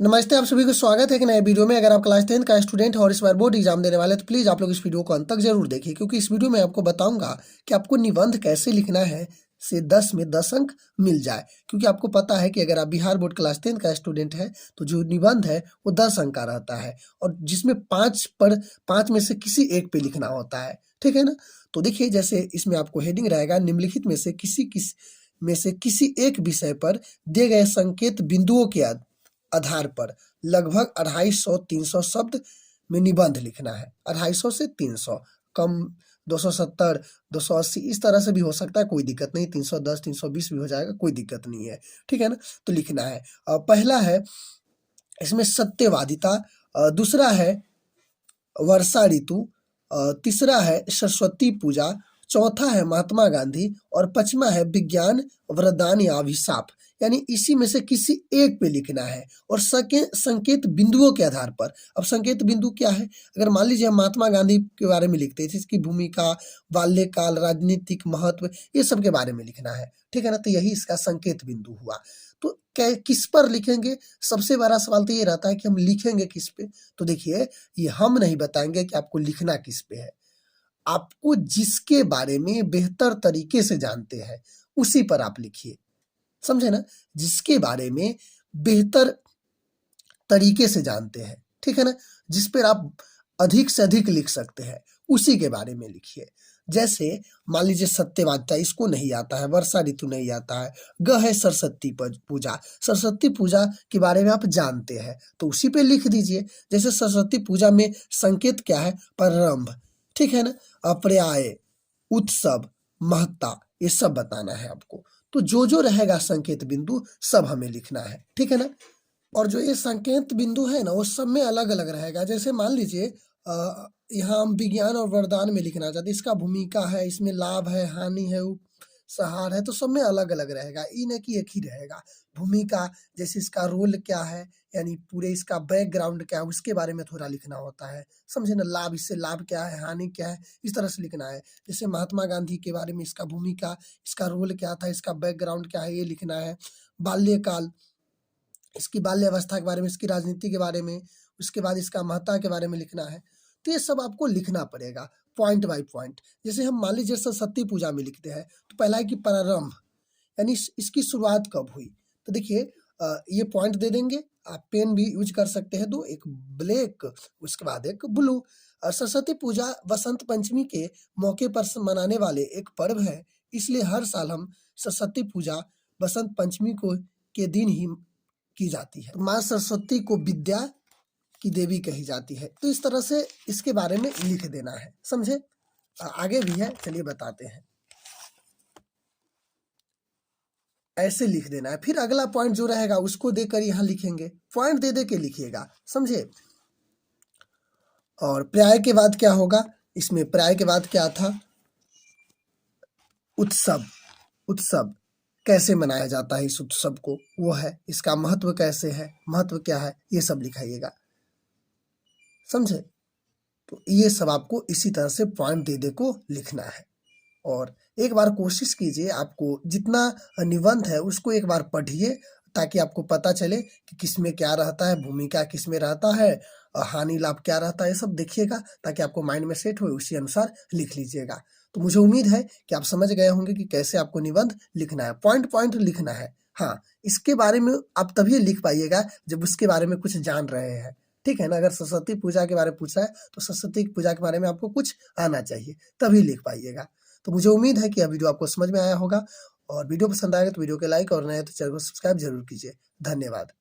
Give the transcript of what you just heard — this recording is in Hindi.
नमस्ते, आप सभी को स्वागत है एक नए वीडियो में। अगर आप क्लास 10 का स्टूडेंट है और इस बार बोर्ड एग्जाम देने वाले हैं तो प्लीज़ आप लोग इस वीडियो को अंत तक जरूर देखिए, क्योंकि इस वीडियो में आपको बताऊंगा कि आपको निबंध कैसे लिखना है से 10 में 10 अंक मिल जाए। क्योंकि आपको पता है कि अगर आप बिहार बोर्ड क्लास 10 का स्टूडेंट है तो जो निबंध है वो 10 अंक का रहता है, और जिसमें 5 में से किसी एक पे लिखना होता है। ठीक है ना। तो देखिए, जैसे इसमें आपको हेडिंग रहेगा, निम्नलिखित में से किसी एक विषय पर दिए गए संकेत बिंदुओं के आधार पर लगभग 250-300 शब्द में निबंध लिखना है। 250 से 300, कम 270, 280 इस तरह से भी हो सकता है, कोई दिक्कत नहीं। 310, 320 भी हो जाएगा, कोई दिक्कत नहीं है। ठीक है ना। तो लिखना है। पहला है इसमें सत्यवादिता, दूसरा है वर्षा ऋतु, तीसरा है सरस्वती पूजा, चौथा है महात्मा गांधी और पांचवा है विज्ञान वरदान या अभिशाप। यानी इसी में से किसी एक पे लिखना है, और संकेत बिंदुओं के आधार पर। अब संकेत बिंदु क्या है? अगर मान लीजिए हम महात्मा गांधी के बारे में लिखते हैं, इसकी भूमिका, बाल्यकाल, राजनीतिक महत्व, ये सब के बारे में लिखना है। ठीक है ना। तो यही इसका संकेत बिंदु हुआ। तो किस पर लिखेंगे? सबसे बड़ा सवाल तो ये रहता है कि हम लिखेंगे किस पे। तो देखिए, ये हम नहीं बताएंगे कि आपको लिखना किस पे है। आपको जिसके बारे में बेहतर तरीके से जानते हैं उसी पर आप लिखिए। समझे ना। जिसके बारे में बेहतर तरीके से जानते हैं, ठीक है ना, जिस पर आप अधिक से अधिक लिख सकते हैं, उसी के बारे में लिखिए। जैसे मान लीजिए सत्यवादिता, इसको नहीं आता है, वर्षा ऋतु नहीं आता है, ग है सरस्वती पूजा, सरस्वती पूजा के बारे में आप जानते हैं तो उसी पे लिख दीजिए। जैसे सरस्वती पूजा में संकेत क्या है? प्रारंभ, ठीक है ना, अपर्याय, उत्सव, महत्ता, ये सब बताना है आपको। तो जो जो रहेगा संकेत बिंदु सब हमें लिखना है। ठीक है ना। और जो ये संकेत बिंदु है ना, वो सब में अलग अलग रहेगा। जैसे मान लीजिए यहाँ हम विज्ञान और वरदान में लिखना चाहते हैं, इसका भूमिका है, इसमें लाभ है, हानि है, उपसहार है, तो सब में अलग अलग रहेगा। ये नहीं कि एक ही रहेगा। भूमिका, जैसे इसका रोल क्या है, यानी पूरे इसका बैकग्राउंड क्या है, उसके बारे में थोड़ा लिखना होता है। समझे ना। लाभ, इससे लाभ क्या है, हानि क्या है, इस तरह से लिखना है। जैसे महात्मा गांधी के बारे में, इसका भूमिका, इसका रोल क्या था, इसका बैकग्राउंड क्या है, ये लिखना है। बाल्यकाल, इसकी बाल्यावस्था के बारे में, इसकी राजनीति के बारे में, उसके बाद इसका महत्ता के बारे में लिखना है। तो ये सब आपको लिखना पड़ेगा पॉइंट बाय पॉइंट। जैसे हम मान लीजिए सरस्वती पूजा में लिखते हैं, तो पहला है कि प्रारंभ, यानी इसकी शुरुआत कब हुई। तो देखिए, ये पॉइंट दे देंगे। आप पेन भी यूज कर सकते हैं, दो, एक ब्लैक, उसके बाद एक ब्लू। और सरस्वती पूजा वसंत पंचमी के मौके पर मनाने वाले एक पर्व है, इसलिए हर साल हम सरस्वती पूजा वसंत पंचमी को के दिन ही की जाती है। माँ सरस्वती को विद्या की देवी कही जाती है। तो इस तरह से इसके बारे में लिख देना है। समझे। आगे भी है, चलिए बताते हैं। ऐसे लिख देना है। फिर अगला पॉइंट जो रहेगा उसको देकर यहाँ लिखेंगे, पॉइंट दे दे के लिखिएगा। समझे। और पर्याय के बाद क्या होगा? इसमें पर्याय के बाद क्या था? उत्सव। उत्सव कैसे मनाया जाता है, इस उत्सव को, वो है। इसका महत्व कैसे है, महत्व क्या है, ये सब लिखाइएगा। समझे। तो ये सब आपको इसी तरह से पॉइंट दे दे को लिखना है। और एक बार कोशिश कीजिए, आपको जितना निबंध है उसको एक बार पढ़िए, ताकि आपको पता चले कि किसमें क्या रहता है, भूमिका किसमें रहता है, हानि लाभ क्या रहता है, ये सब देखिएगा, ताकि आपको माइंड में सेट हो, उसी अनुसार लिख लीजिएगा। तो मुझे उम्मीद है कि आप समझ गए होंगे कि कैसे आपको निबंध लिखना है, पॉइंट पॉइंट लिखना है। हाँ, इसके बारे में आप तभी लिख पाइएगा जब उसके बारे में कुछ जान रहे हैं। ठीक है ना। अगर सरस्वती पूजा के बारे में पूछा है तो सरस्वती पूजा के बारे में आपको कुछ आना चाहिए, तभी लिख पाइएगा। तो मुझे उम्मीद है कि यह वीडियो आपको समझ में आया होगा, और वीडियो पसंद आएगा तो वीडियो को लाइक, और नए तो चैनल को सब्सक्राइब जरूर कीजिए। धन्यवाद।